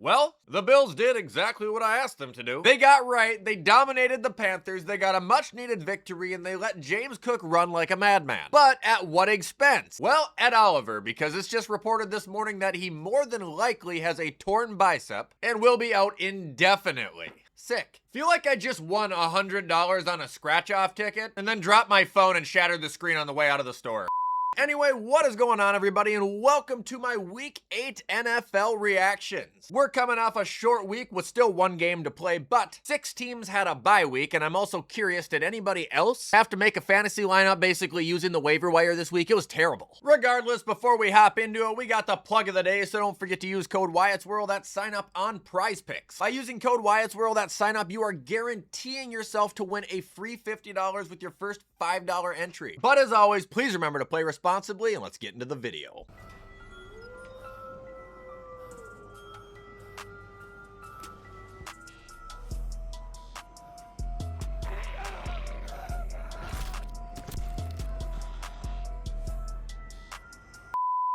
Well, the Bills did exactly what I asked them to do. They got right, they dominated the Panthers, they got a much-needed victory, and they let James Cook run like a madman. But at what expense? Well, Ed Oliver, because it's just reported this morning that he more than likely has a torn bicep and will be out indefinitely. Sick. Feel like I just won $100 on a scratch-off ticket and then dropped my phone and shattered the screen on the way out of the store. Anyway, what is going on, everybody, and welcome to my Week 8 NFL reactions. We're coming off a short week with still one game to play, but 6 teams had a bye week, and I'm also curious, did anybody else have to make a fantasy lineup basically using the waiver wire this week? It was terrible. Regardless, before we hop into it, we got the plug of the day, so don't forget to use code WyattzWorld at sign up on Prize Picks. By using code WyattzWorld at sign up, you are guaranteeing yourself to win a free $50 with your first $5 entry. But as always, please remember to play responsibly, and let's get into the video.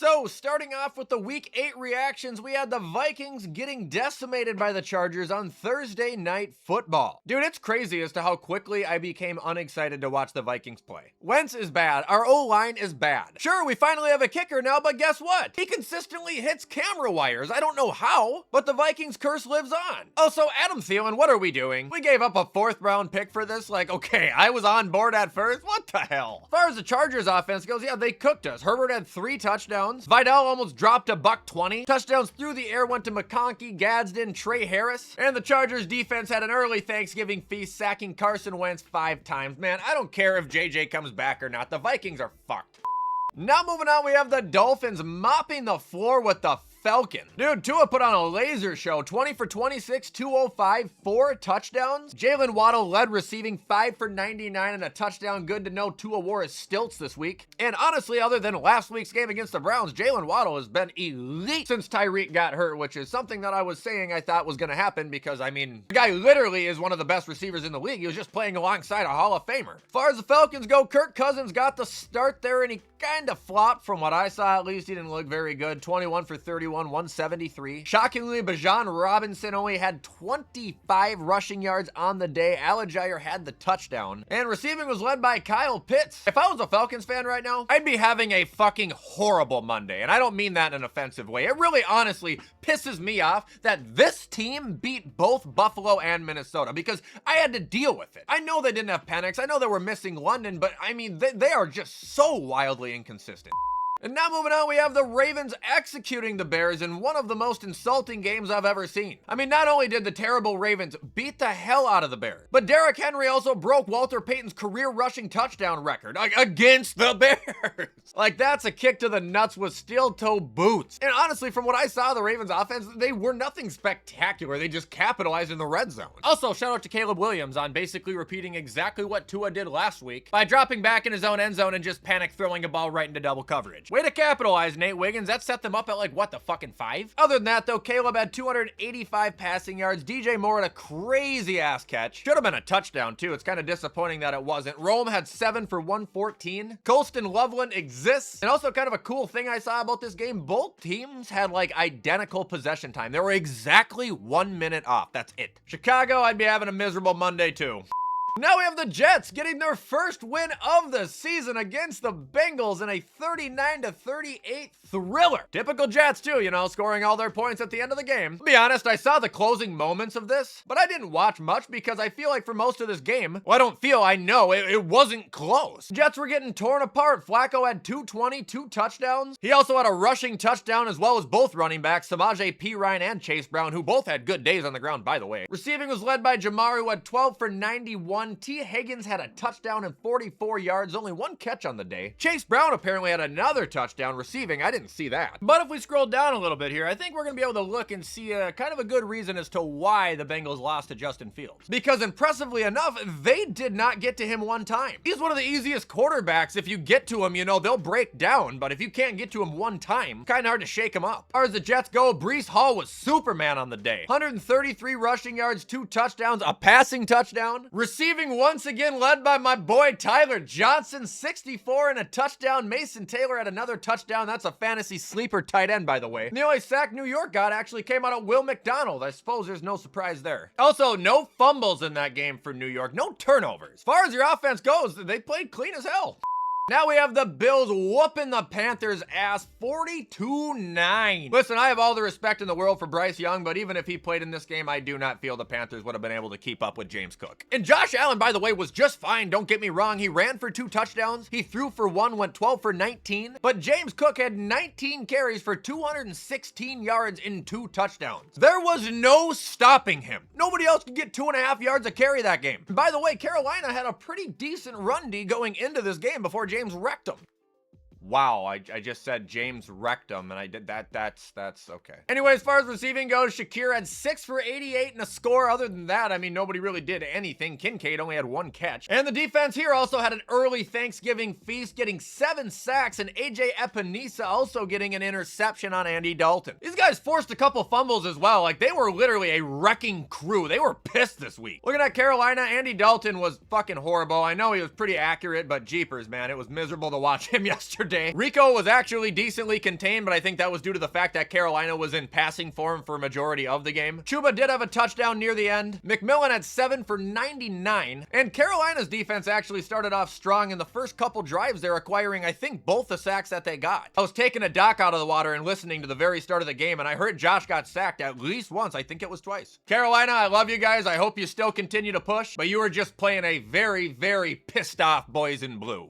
So, starting off with the Week 8 reactions, we had the Vikings getting decimated by the Chargers on Thursday Night Football. Dude, it's crazy as to how quickly I became unexcited to watch the Vikings play. Wentz is bad. Our O-line is bad. Sure, we finally have a kicker now, but guess what? He consistently hits camera wires. I don't know how, but the Vikings curse lives on. Also, Adam Thielen, what are we doing? We gave up a 4th round pick for this? Like, okay, I was on board at first. What the hell? As far as the Chargers offense goes, yeah, they cooked us. Herbert had 3 touchdowns. Vidal almost dropped a $120. Touchdowns through the air went to McConkey, Gadsden, Trey Harris. And the Chargers defense had an early Thanksgiving feast, sacking Carson Wentz 5 times. Man, I don't care if JJ comes back or not. The Vikings are fucked. Now moving on, we have the Dolphins mopping the floor with the Falcons. Dude, Tua put on a laser show. 20 for 26, 205, 4 touchdowns. Jalen Waddle led receiving 5 for 99 and a touchdown. Good to know Tua wore his stilts this week. And honestly, other than last week's game against the Browns, Jalen Waddle has been elite since Tyreek got hurt, which is something that I was saying I thought was going to happen because, I mean, the guy literally is one of the best receivers in the league. He was just playing alongside a Hall of Famer. As far as the Falcons go, Kirk Cousins got the start there, and he kind of flopped from what I saw. At least he didn't look very good. 21 for 31. 173. Shockingly, Bijan Robinson only had 25 rushing yards on the day. Algier had the touchdown. And receiving was led by Kyle Pitts. If I was a Falcons fan right now, I'd be having a fucking horrible Monday. And I don't mean that in an offensive way. It really honestly pisses me off that this team beat both Buffalo and Minnesota because I had to deal with it. I know they didn't have Penix. I know they were missing London, but I mean, they are just so wildly inconsistent. And now moving on, we have the Ravens executing the Bears in one of the most insulting games I've ever seen. I mean, not only did the terrible Ravens beat the hell out of the Bears, but Derrick Henry also broke Walter Payton's career rushing touchdown record against the Bears. Like, that's a kick to the nuts with steel-toe boots. And honestly, from what I saw of the Ravens offense, they were nothing spectacular. They just capitalized in the red zone. Also, shout out to Caleb Williams on basically repeating exactly what Tua did last week by dropping back in his own end zone and just panic throwing a ball right into double coverage. Way to capitalize, Nate Wiggins. That set them up at like, what, the fucking 5? Other than that, though, Caleb had 285 passing yards. DJ Moore had a crazy-ass catch. Should have been a touchdown, too. It's kind of disappointing that it wasn't. Rome had 7 for 114. Colston Loveland exists. And also kind of a cool thing I saw about this game, both teams had like identical possession time. They were exactly 1 minute off. That's it. Chicago, I'd be having a miserable Monday, too. Now we have the Jets getting their first win of the season against the Bengals in a 39-38 thriller. Typical Jets too, you know, scoring all their points at the end of the game. To be honest, I saw the closing moments of this, but I didn't watch much because I feel like for most of this game, well, I know it wasn't close. Jets were getting torn apart. Flacco had 220, 2 touchdowns. He also had a rushing touchdown as well as both running backs, Samaje Perine and Chase Brown, who both had good days on the ground, by the way. Receiving was led by Jamari, who had 12 for 91. T. Higgins had a touchdown and 44 yards, only 1 catch on the day. Chase Brown apparently had another touchdown receiving. I didn't see that. But if we scroll down a little bit here, I think we're going to be able to look and see kind of a good reason as to why the Bengals lost to Justin Fields. Because impressively enough, they did not get to him 1 time. He's one of the easiest quarterbacks. If you get to him, you know, they'll break down. But if you can't get to him 1 time, kind of hard to shake him up. As far as the Jets go, Breece Hall was Superman on the day. 133 rushing yards, 2 touchdowns, a passing touchdown. Receiving Receiving once again led by my boy Tyler Johnson, 64 and a touchdown. Mason Taylor had another touchdown. That's a fantasy sleeper tight end, by the way. And the only sack New York got actually came out of Will McDonald. I suppose there's no surprise there. Also, no fumbles in that game for New York. No turnovers. As far as your offense goes, they played clean as hell. Now we have the Bills whooping the Panthers' ass 42-9. Listen, I have all the respect in the world for Bryce Young, but even if he played in this game, I do not feel the Panthers would have been able to keep up with James Cook. And Josh Allen, by the way, was just fine. Don't get me wrong. He ran for 2 touchdowns. He threw for 1, went 12 for 19. But James Cook had 19 carries for 216 yards and 2 touchdowns. There was no stopping him. Nobody else could get 2.5 yards a carry that game. And by the way, Carolina had a pretty decent run D going into this game before James wrecked him. Wow, I just said James wrecked him, and I did that. That's okay. Anyway, as far as receiving goes, Shakir had 6 for 88 and a score. Other than that, I mean, nobody really did anything. Kincaid only had 1 catch. And the defense here also had an early Thanksgiving feast, getting 7 sacks, and AJ Epinesa also getting an interception on Andy Dalton. These guys forced a couple fumbles as well. Like, they were literally a wrecking crew. They were pissed this week. Looking at Carolina, Andy Dalton was fucking horrible. I know he was pretty accurate, but jeepers, man. It was miserable to watch him yesterday. Rico was actually decently contained, but I think that was due to the fact that Carolina was in passing form for a majority of the game. Chuba did have a touchdown near the end. McMillan had 7 for 99, and Carolina's defense actually started off strong in the first couple drives. They're acquiring, I think, both the sacks that they got. I was taking a dock out of the water and listening to the very start of the game, and I heard Josh got sacked at least once. I think it was twice. Carolina, I love you guys. I hope you still continue to push, but you were just playing a very, very pissed off boys in blue.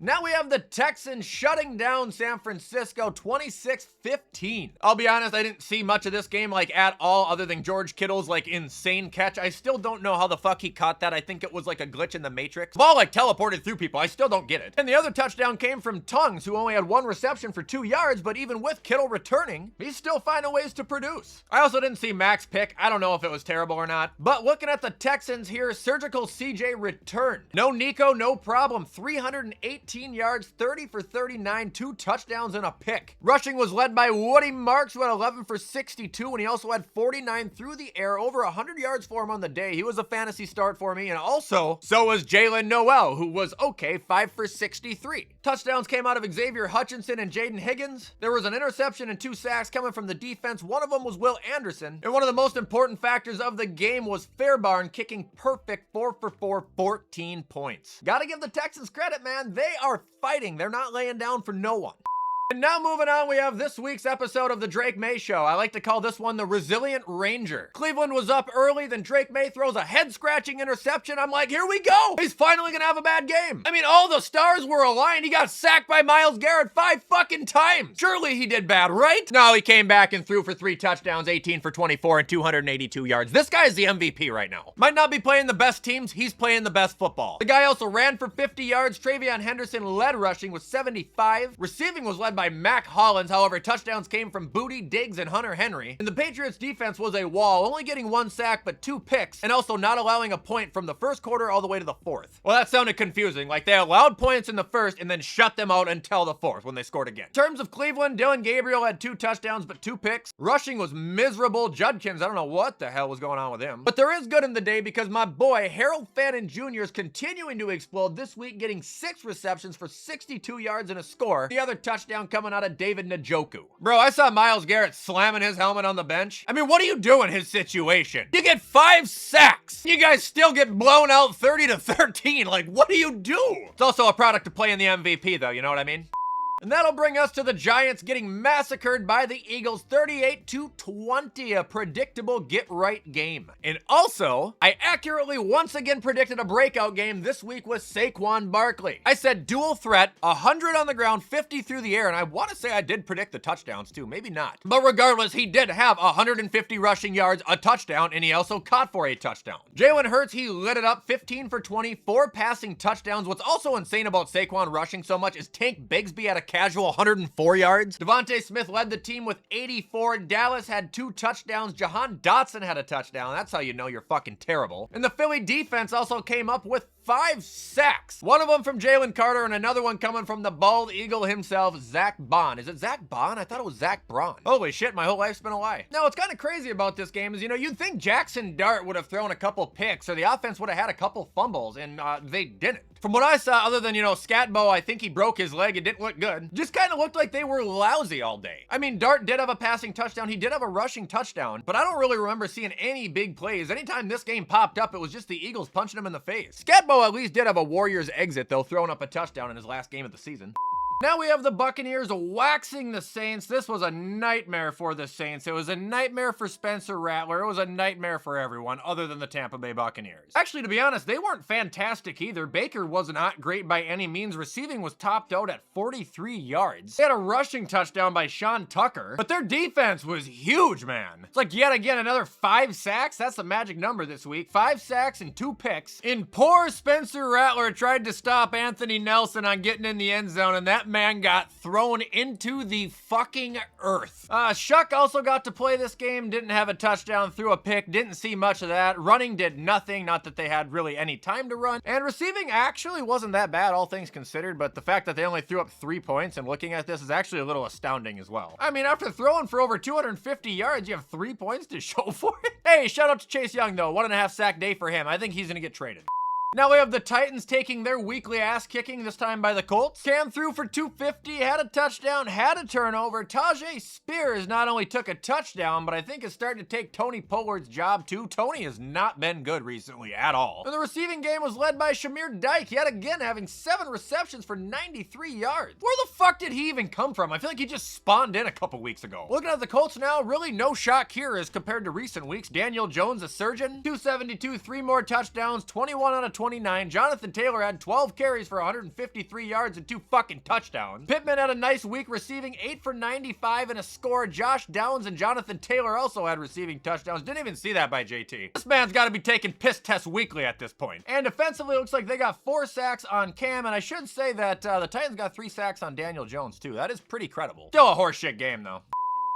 Now we have the Texans shutting down San Francisco 26-15. I'll be honest, I didn't see much of this game like at all other than George Kittle's like insane catch. I still don't know how the fuck he caught that. I think it was like a glitch in the Matrix. The ball like teleported through people. I still don't get it. And the other touchdown came from Tongues, who only had 1 reception for 2 yards, but even with Kittle returning, he's still finding ways to produce. I also didn't see Max pick. I don't know if it was terrible or not. But looking at the Texans here, Surgical CJ returned. No Nico, no problem. 318 yards, 30 for 39, 2 touchdowns and a pick. Rushing was led by Woody Marks, who had 11 for 62, and he also had 49 through the air, over 100 yards for him on the day. He was a fantasy start for me, and also, so was Jalen Noel, who was okay, 5 for 63. Touchdowns came out of Xavier Hutchinson and Jaden Higgins. There was an interception and 2 sacks coming from the defense. One of them was Will Anderson, and one of the most important factors of the game was Fairbairn kicking perfect 4 for 4, 14 points. Gotta give the Texans credit, man. They are fighting. They're not laying down for no one. And now moving on, we have this week's episode of the Drake May Show. I like to call this one the Resilient Ranger. Cleveland was up early, then Drake May throws a head-scratching interception. I'm like, here we go. He's finally gonna have a bad game. I mean, all the stars were aligned. He got sacked by Myles Garrett 5 fucking times. Surely he did bad, right? No, he came back and threw for 3 touchdowns, 18 for 24 and 282 yards. This guy is the MVP right now. Might not be playing the best teams. He's playing the best football. The guy also ran for 50 yards. Travion Henderson led rushing with 75. Receiving was led by Mac Hollins. However, touchdowns came from Booty, Diggs, and Hunter Henry. And the Patriots defense was a wall, only getting 1 sack but 2 picks, and also not allowing a point from the first quarter all the way to the 4th. Well, that sounded confusing. Like they allowed points in the first and then shut them out until the 4th when they scored again. In terms of Cleveland, Dylan Gabriel had 2 touchdowns but 2 picks. Rushing was miserable. Judkins, I don't know what the hell was going on with him. But there is good in the day because my boy Harold Fannin Jr. is continuing to explode this week, getting 6 receptions for 62 yards and a score. The other touchdown coming out of David Njoku. Bro, I saw Myles Garrett slamming his helmet on the bench. I mean, what do you do in his situation? You get 5 sacks. You guys still get blown out 30-13. Like, what do you do? It's also a product of playing the MVP, though. You know what I mean? And that'll bring us to the Giants getting massacred by the Eagles 38-20, a predictable get-right game. And also, I accurately once again predicted a breakout game this week with Saquon Barkley. I said dual threat, 100 on the ground, 50 through the air, and I want to say I did predict the touchdowns too, maybe not. But regardless, he did have 150 rushing yards, a touchdown, and he also caught for a touchdown. Jalen Hurts, he lit it up, 15 for 20, 4 passing touchdowns. What's also insane about Saquon rushing so much is Tank Bigsby at a casual 104 yards. Devontae Smith led the team with 84. Dallas had 2 touchdowns. Jahan Dotson had a touchdown. That's how you know you're fucking terrible. And the Philly defense also came up with 5 sacks. One of them from Jalen Carter and another one coming from the bald eagle himself, Zach Bond. Is it Zach Bond? I thought it was Zach Braun. Holy shit, my whole life's been a lie. Now, what's kind of crazy about this game is, you know, you'd think Jackson Dart would have thrown a couple picks or the offense would have had a couple fumbles, and they didn't. From what I saw, other than, you know, Scatbo, I think he broke his leg. It didn't look good. Just kind of looked like they were lousy all day. I mean, Dart did have a passing touchdown. He did have a rushing touchdown, but I don't really remember seeing any big plays. Anytime this game popped up, it was just the Eagles punching him in the face. Scatbo at least did have a Warriors exit, though, throwing up a touchdown in his last game of the season. Now we have the Buccaneers waxing the Saints. This was a nightmare for the Saints. It was a nightmare for Spencer Rattler. It was a nightmare for everyone other than the Tampa Bay Buccaneers. Actually, to be honest, they weren't fantastic either. Baker was not great by any means. Receiving was topped out at 43 yards. They had a rushing touchdown by Sean Tucker, but their defense was huge, man. It's like yet again another 5 sacks. That's the magic number this week. 5 sacks and 2 picks. And poor Spencer Rattler tried to stop Anthony Nelson on getting in the end zone, and that man got thrown into the fucking earth. Shuck also got to play this game, didn't have a touchdown, threw a pick, didn't see much of that. Running did nothing, not that they had really any time to run. And receiving actually wasn't that bad, all things considered, but the fact that they only threw up 3 points and looking at this is actually a little astounding as well. I mean, after throwing for over 250 yards, you have 3 points to show for it? Hey, shout out to Chase Young though, 1.5 sack day for him. I think he's gonna get traded. Now we have the Titans taking their weekly ass kicking, this time by the Colts. Cam threw for 250, had a touchdown, had a turnover. Tajay Spears not only took a touchdown, but I think is starting to take Tony Pollard's job too. Tony has not been good recently at all. And the receiving game was led by Shamir Dyke, yet again having 7 receptions for 93 yards. Where the fuck did he even come from? I feel like he just spawned in a couple weeks ago. Looking at the Colts now, really no shock here as compared to recent weeks. Daniel Jones, a surgeon, 272, 3 more touchdowns, 21 out of 29. Jonathan Taylor had 12 carries for 153 yards and 2 fucking touchdowns. Pittman had a nice week receiving 8 for 95 and a score. Josh Downs and Jonathan Taylor also had receiving touchdowns. Didn't even see that by JT. This man's got to be taking piss tests weekly at this point. And defensively, it looks like they got 4 sacks on Cam, and I should say that the Titans got 3 sacks on Daniel Jones too. That is pretty credible. Still a horseshit game though.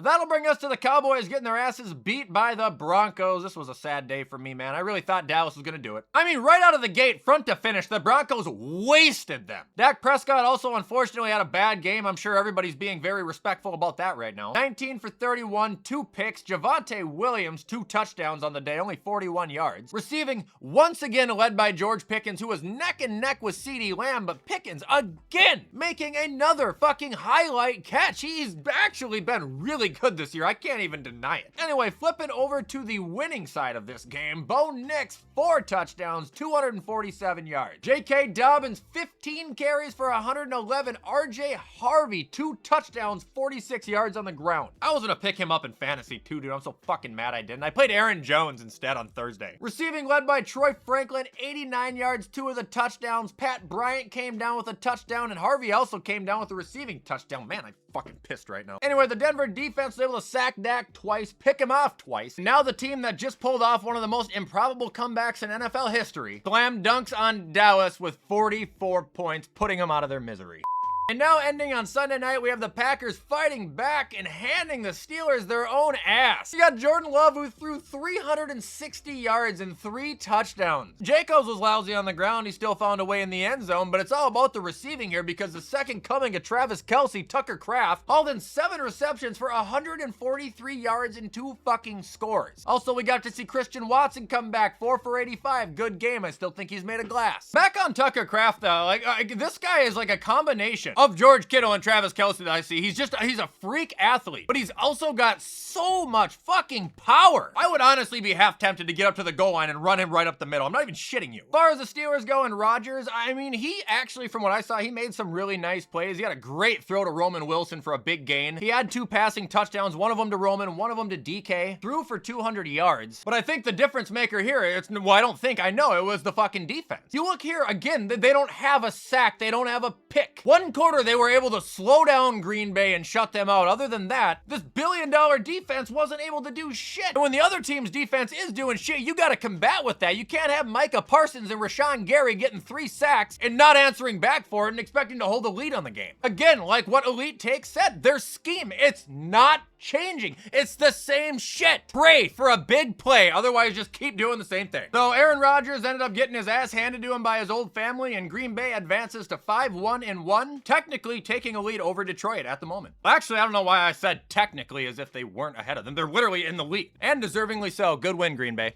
That'll bring us to the Cowboys getting their asses beat by the Broncos. This was a sad day for me, man. I really thought Dallas was going to do it. I mean, right out of the gate, front to finish, the Broncos wasted them. Dak Prescott also unfortunately had a bad game. I'm sure everybody's being very respectful about that right now. 19 for 31, 2 picks. Javonte Williams, 2 touchdowns on the day, only 41 yards. Receiving once again led by George Pickens, who was neck and neck with CeeDee Lamb, but Pickens again making another fucking highlight catch. He's actually been really good this year. I can't even deny it. Anyway, flipping over to the winning side of this game, Bo Nix, 4 touchdowns, 247 yards. J.K. Dobbins, 15 carries for 111. R.J. Harvey, 2 touchdowns, 46 yards on the ground. I was gonna pick him up in fantasy too, dude. I'm so fucking mad I didn't. I played Aaron Jones instead on Thursday. Receiving led by Troy Franklin, 89 yards, 2 of the touchdowns. Pat Bryant came down with a touchdown, and Harvey also came down with a receiving touchdown. Man, I'm fucking pissed right now. Anyway, the Denver defense was able to sack Dak twice, pick him off twice. Now the team that just pulled off one of the most improbable comebacks in NFL history slam dunks on Dallas with 44 points, putting them out of their misery. And now ending on Sunday night, we have the Packers fighting back and handing the Steelers their own ass. You got Jordan Love, who threw 360 yards and 3 touchdowns. Jacobs was lousy on the ground. He still found a way in the end zone, but it's all about the receiving here because the second coming of Travis Kelce, Tucker Kraft, hauled in 7 receptions for 143 yards and 2 fucking scores. Also, we got to see Christian Watson come back, 4 for 85. Good game. I still think he's made of glass. Back on Tucker Kraft, though, this guy is like a combination of George Kittle and Travis Kelce that I see. He's a freak athlete, but he's also got so much fucking power. I would honestly be half tempted to get up to the goal line and run him right up the middle. I'm not even shitting you. As far as the Steelers go and Rodgers, I mean, he actually, from what I saw, he made some really nice plays. He had a great throw to Roman Wilson for a big gain. He had 2 passing touchdowns, one of them to Roman, one of them to DK. Threw for 200 yards. But I think the difference maker here, I know it was the fucking defense. You look here, again, they don't have a sack. They don't have a pick. One quarter, they were able to slow down Green Bay and shut them out. Other than that, this billion-dollar defense wasn't able to do shit. And when the other team's defense is doing shit, you got to combat with that. You can't have Micah Parsons and Rashawn Gary getting 3 sacks and not answering back for it and expecting to hold the lead on the game. Again, like what Elite Take said, their scheme, it's not changing. It's the same shit. Pray for a big play, otherwise just keep doing the same thing. So Aaron Rodgers ended up getting his ass handed to him by his old family, and Green Bay advances to 5-1-1, technically taking a lead over Detroit at the moment. Actually, I don't know why I said technically as if they weren't ahead of them. They're literally in the lead, and deservingly so. Good win, Green Bay.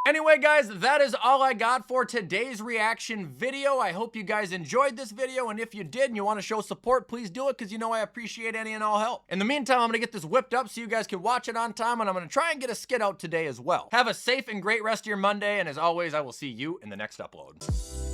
Anyway, guys, that is all I got for today's reaction video. I hope you guys enjoyed this video, and if you did and you want to show support, please do it, because you know I appreciate any and all help. In the meantime, I'm going to get this whipped up so you guys can watch it on time, and I'm going to try and get a skit out today as well. Have a safe and great rest of your Monday, and as always, I will see you in the next upload.